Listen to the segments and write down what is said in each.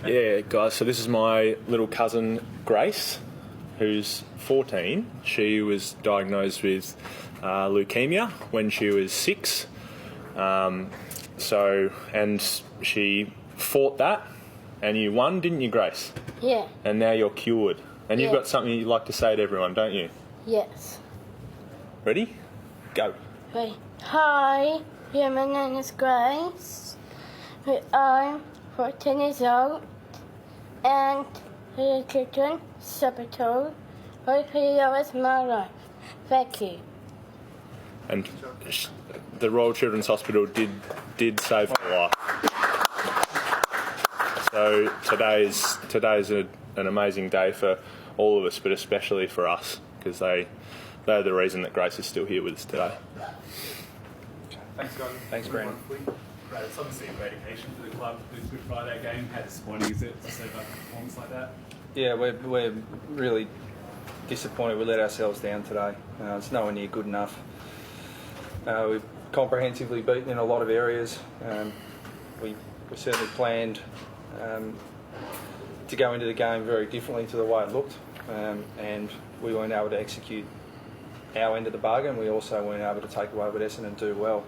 Yeah, guys, so this is my little cousin Grace, who's 14. She was diagnosed with leukemia when she was 6. And she fought that, and you won, didn't you, Grace? Yeah. And now you're cured. And you've Yeah. got something you'd like to say to everyone, don't you? Yes. Ready? Go. Right. Hi, yeah, my name is Grace. I'm 14 years old, and the children Sabato. For 3 years of my life. Thank you. And the Royal Children's Hospital did save her life. So today's an amazing day for all of us, but especially for us, because they're the reason that Grace is still here with us today. Thanks, guys. Thanks, Brandon. Great. It's obviously a great occasion for the club. This Good Friday game. How disappointing is it to see a performance like that? Yeah, we're really disappointed we let ourselves down today. It's nowhere near good enough. We've comprehensively beaten in a lot of areas. We certainly planned to go into the game very differently to the way it looked, and we weren't able to execute our end of the bargain. We also weren't able to take away with Essendon and do well,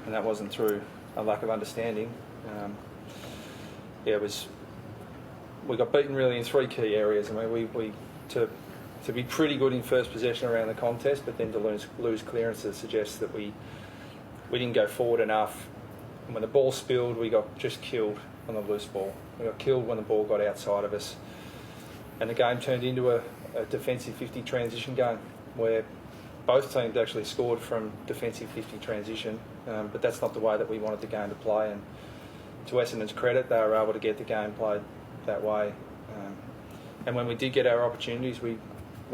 and that wasn't through a lack of understanding. We got beaten really in 3 key areas. I mean, we to be pretty good in first possession around the contest, but then to lose clearances suggests that we didn't go forward enough. And when the ball spilled, we got just killed on the loose ball. We got killed when the ball got outside of us, and the game turned into a defensive 50 transition game where both teams actually scored from defensive 50 transition, but that's not the way that we wanted the game to play. And to Essendon's credit, they were able to get the game played that way. And when we did get our opportunities, we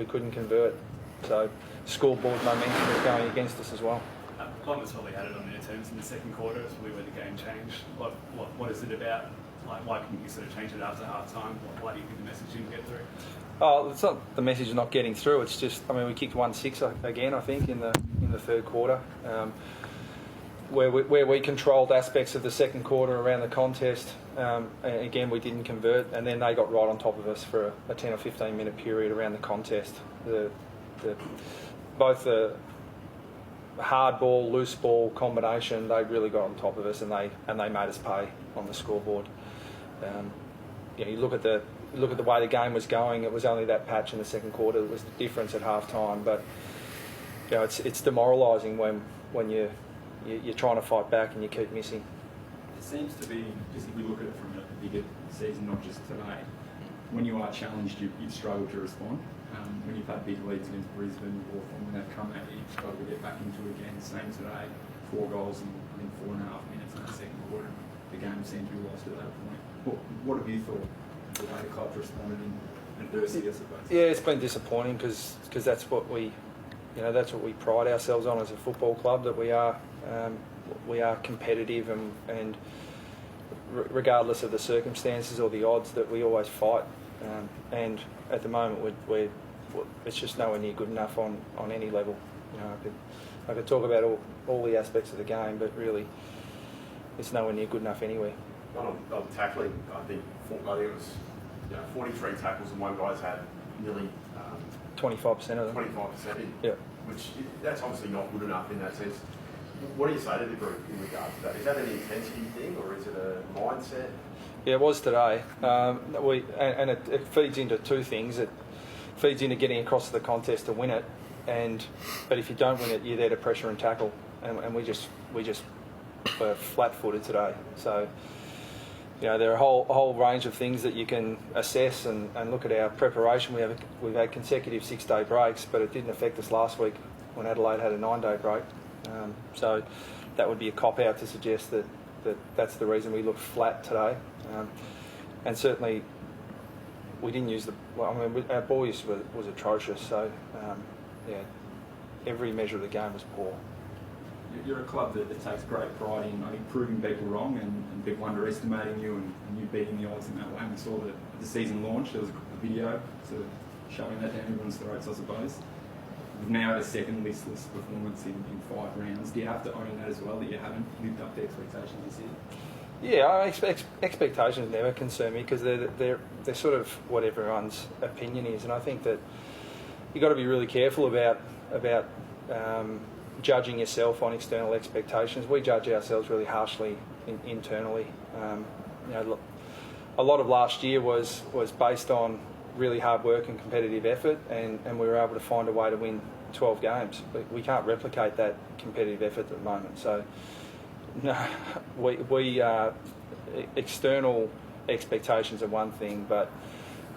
couldn't convert. So scoreboard momentum was going against us as well. Columbus probably had it on their terms in the second quarter. It's probably where the game changed. What is it about? Like, why couldn't you sort of change it after half time? Why do you think the message didn't get through? Oh, it's not the message not getting through. It's just, I mean, we kicked 1-6 again, I think, in the third quarter, where we controlled aspects of the second quarter around the contest. Again, we didn't convert, and then they got right on top of us for a 10 or 15 minute period around the contest. Both the hard ball, loose ball combination, they really got on top of us, and they made us pay on the scoreboard. You look at the way the game was going. It was only that patch in the second quarter that was the difference at half time. But it's demoralising when you're trying to fight back and you keep missing. It seems to be, just if we look at it from a bigger season, not just today, when you are challenged, you've struggled to respond. When you've had big leads against Brisbane, or when they've come at you, you've struggled to get back into it again. Same today, 4 goals in I think 4.5 minutes in the second quarter. The game seemed to be lost at that point. What have you thought of the way the club's responded in adversity, I suppose? Yeah, it's been disappointing because that's what we pride ourselves on as a football club, that we are competitive and regardless of the circumstances or the odds, that we always fight. And at the moment, it's just nowhere near good enough on any level. I could talk about all the aspects of the game, but really, it's nowhere near good enough anywhere. On tackling, I think it was 43 tackles and one guy's had nearly 25% of them. 25% in, yeah. Which that's obviously not good enough in that sense. What do you say to the group in regards to that? Is that an intensity thing or is it a mindset? Yeah, it was today. It feeds into 2 things. It feeds into getting across the contest to win it, but if you don't win it, you're there to pressure and tackle, and we just were flat-footed today. So there are a whole range of things that you can assess and look at our preparation. We've had consecutive 6-day breaks, but it didn't affect us last week when Adelaide had a 9-day break. So that would be a cop-out to suggest that that's the reason we looked flat today. And certainly we didn't use our ball use was atrocious. So every measure of the game was poor. You're a club that takes great pride in proving people wrong and people underestimating you and you beating the odds in that way. And we saw that at the season launch, there was a video sort of showing that down everyone's throats, I suppose. We've now had a second listless performance in 5 rounds. Do you have to own that as well, that you haven't lived up to expectations this year? Yeah, expectations never concern me because they're sort of what everyone's opinion is, and I think that you've got to be really careful about judging yourself on external expectations. We judge ourselves really harshly internally. A lot of last year was based on really hard work and competitive effort, and we were able to find a way to win 12 games. We can't replicate that competitive effort at the moment. So, no, we external expectations are one thing, but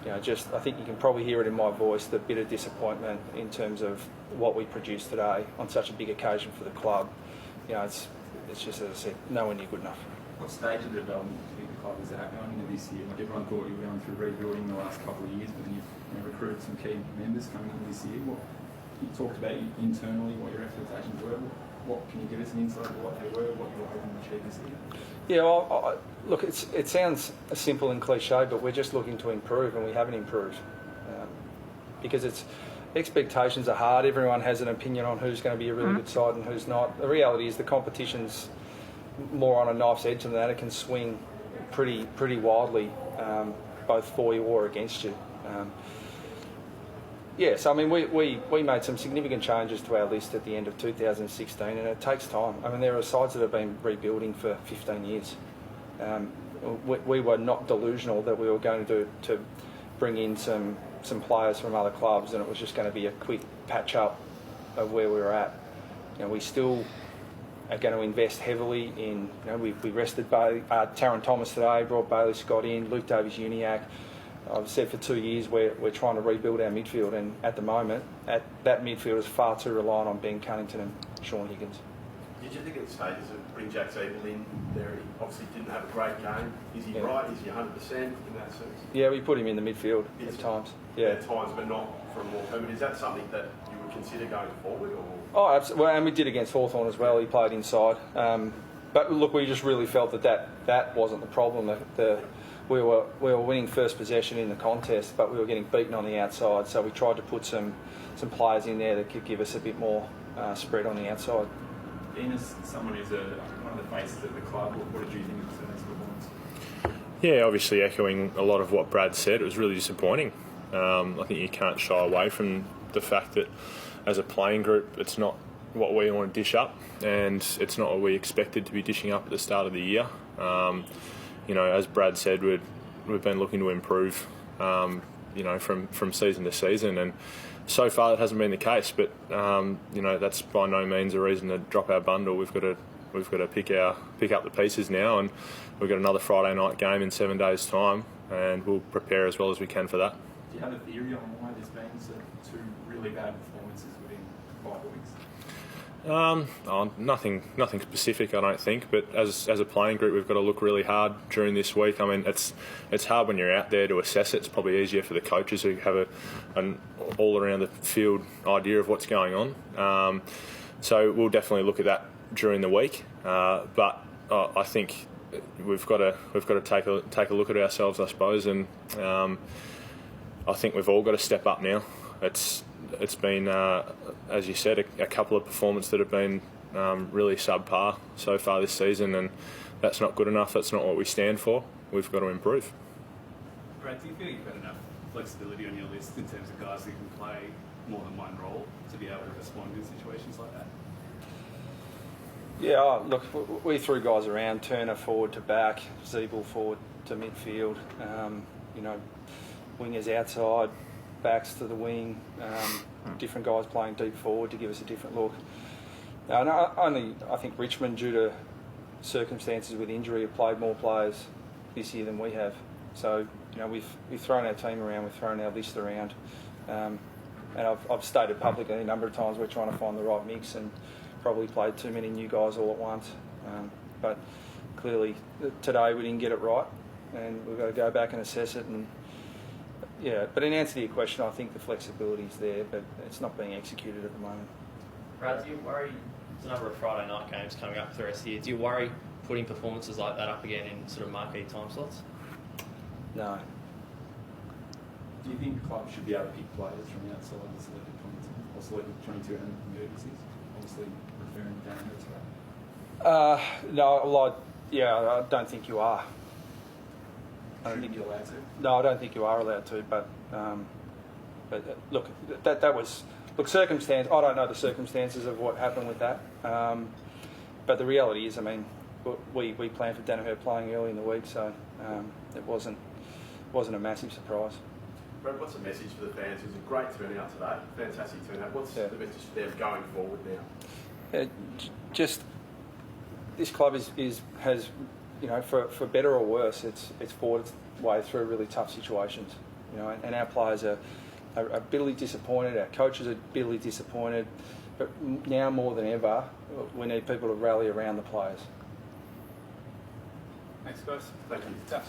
I think you can probably hear it in my voice, the bit of disappointment in terms of what we produced today on such a big occasion for the club. It's just, as I said, nowhere near good enough. What stage of the development do you think the club is at going into this year? Like everyone thought you were going through rebuilding the last couple of years, but then you've recruited some key members coming into this year. You talked about internally what your expectations were. What can you give us an insight of what they were, what you were hoping to achieve this year? Yeah, well, look, it sounds simple and cliche, but we're just looking to improve, and we haven't improved because expectations are hard. Everyone has an opinion on who's going to be a really good side and who's not. The reality is the competition's more on a knife's edge than that. It can swing pretty wildly, both for you or against you. So I mean, we made some significant changes to our list at the end of 2016, and it takes time. I mean, there are sides that have been rebuilding for 15 years. We were not delusional that we were going to bring in some players from other clubs, and it was just going to be a quick patch up of where we were at. We still are going to invest heavily in. We rested Taron Thomas today, brought Bailey Scott in, Luke Davies-Uniacke. I've said for 2 years we're trying to rebuild our midfield, and at the moment, that midfield is far too reliant on Ben Cunnington and Sean Higgins. Did you think at stages of putting Jack Siebel in there, he obviously didn't have a great game? Is he right? Is he 100% in that sense? Yeah, we put him in the midfield at times. Yeah, at times, but not for more permanent. Is that something that you would consider going forward? Or? Oh, absolutely. Well, and we did against Hawthorn as well. He played inside. But look, we just really felt that wasn't the problem. We were winning first possession in the contest, but we were getting beaten on the outside. So we tried to put some players in there that could give us a bit more spread on the outside. Ian, as someone who's one of the faces of the club, what did you think of today's performance? Yeah, obviously echoing a lot of what Brad said, it was really disappointing. I think you can't shy away from the fact that as a playing group, it's not what we want to dish up, and it's not what we expected to be dishing up at the start of the year. As Brad said, we've been looking to improve, from season to season, and so far that hasn't been the case. But that's by no means a reason to drop our bundle. We've got to pick up the pieces now, and we've got another Friday night game in 7 days' time, and we'll prepare as well as we can for that. Do you have a theory on why there's been two really bad performances within 5 weeks? Nothing specific, I don't think. But as a playing group, we've got to look really hard during this week. I mean, it's hard when you're out there to assess it. It's probably easier for the coaches who have an all around the field idea of what's going on. So we'll definitely look at that during the week. But I think we've got to take a look at ourselves, I suppose, and I think we've all got to step up now. It's been, as you said, a couple of performances that have been really subpar so far this season, and that's not good enough. That's not what we stand for. We've got to improve. Brad, do you feel you've got enough flexibility on your list in terms of guys who can play more than one role to be able to respond in situations like that? Yeah, look, we threw guys around, Turner forward to back, Siebel forward to midfield, wingers outside, backs to the wing, different guys playing deep forward to give us a different look. I think Richmond, due to circumstances with injury, have played more players this year than we have. So, we've thrown our team around, we've thrown our list around, and I've stated publicly a number of times we're trying to find the right mix, and probably played too many new guys all at once. But clearly today we didn't get it right, and we've got to go back and assess it. And but in answer to your question, I think the flexibility is there, but it's not being executed at the moment. Brad, do you worry, there's a number of Friday night games coming up for the rest of the year, do you worry putting performances like that up again in sort of marquee time slots? No. Do you think clubs should be able to pick players from outside the selected 22 or selected 22 and 36? Obviously referring down to that. No, well, Yeah, I don't think you are. I don't Shouldn't think be allowed to. No, I don't think you are allowed to. But look, that was circumstance. I don't know the circumstances of what happened with that. But the reality is, I mean, we planned for Danaher playing early in the week, so it wasn't a massive surprise. Brad, what's the message for the fans? It was a great turnout today, fantastic turnout. What's the message for them going forward now? Just this club has you know, for better or worse, it's fought its way through really tough situations. You know, and our players are bitterly disappointed. Our coaches are bitterly disappointed. But now more than ever, we need people to rally around the players. Thanks, guys. Thank you.